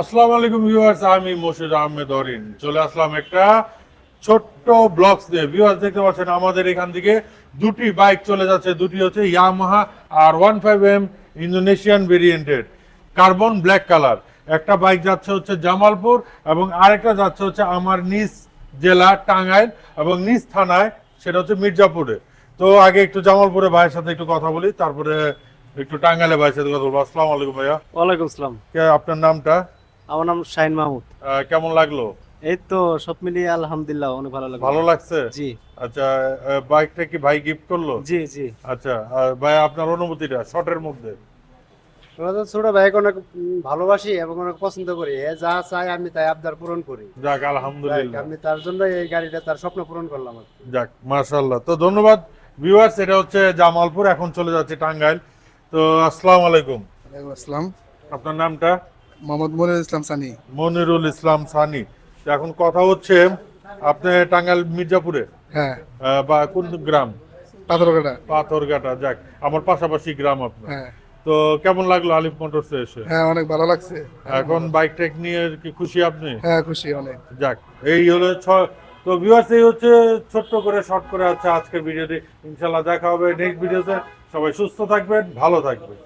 আসসালামু আলাইকুম ভিউয়ার্স, আমি মোর্শেদ আহমেদ অরিন চলে আসলাম একটা ছোট্ট ব্লগস নিয়ে। ভিউয়ার্স দেখতে পাচ্ছেন আমাদের এখান থেকে দুটি বাইক চলে যাচ্ছে। দুটি হচ্ছে ইয়ামাহা আর 15M ইন্দোনেশিয়ান ভেরিয়েন্টের কার্বন ব্ল্যাক কালার। একটা বাইক যাচ্ছে হচ্ছে জামালপুর এবং আরেকটা যাচ্ছে হচ্ছে আমার নিজ জেলা টাঙ্গাইল এবং নিজ থানায়, সেটা হচ্ছে মির্জাপুরে। তো আগে একটু জামালপুরে ভাইয়ের সাথে একটু কথা বলি, তারপরে একটু টাঙ্গাইলে ভাইয়ের সাথে কথা বলবো। আসসালামু আলাইকুম ভাইয়া। ওয়ালাইকুম আসসালাম। আপনার নামটা? আমার নাম শাহিন মাহমুদ। কেমন লাগলো? এই তো সব মিলিয়ে আলহামদুলিল্লাহ অনেক ভালো লাগলো। ভালো লাগছে? জি আচ্ছা, বাইকটা কি ভাই গিফট করলো? জি জি। আচ্ছা, ভাই আপনার অনুভূতিটা শর্টের মধ্যে? আমরা তো ছোট ভাইকে অনেক ভালোবাসি এবং অনেক পছন্দ করি। এ যা চাই আমি তাই আবদার পূরণ করি। যাক আলহামদুলিল্লাহ। আমি তার জন্য এই গাড়িটা তার স্বপ্ন পূরণ করলাম আর কি। যাক মাশাআল্লাহ। তো ধন্যবাদ ভিউয়ার্স, এটা হচ্ছে জামালপুর, এখন চলে যাচ্ছে টাঙ্গাইল। তো আসসালামু আলাইকুম। ওয়ালাইকুম আসসালাম। আপনার নামটা? মোহাম্মদ মনিরুল ইসলাম সানি। মনিরুল ইসলাম সানি। তো এখন কথা হচ্ছে আপনি টাঙ্গাইল মির্জাপুরে হ্যাঁ, বা কোন গ্রাম? পাথরঘাটা। পাথরঘাটা। যাক, আমার পাশাপাশি গ্রাম আপনার। হ্যাঁ তো কেমন লাগলো আলিফ মোটরসে এসে? হ্যাঁ, অনেক ভালো লাগছে। এখন বাইক টেক নিয়ে কি খুশি আপনি? হ্যাঁ, খুশি অনেক। যাক, এই হলো তো ভিউয়ার্স, এই হচ্ছে ছোট্ট করে শর্ট করে আছে আজকের ভিডিওতে। ইনশাল্লাহ দেখা হবে নেক্সট ভিডিওতে। সবাই সুস্থ থাকবেন, ভালো থাকবেন।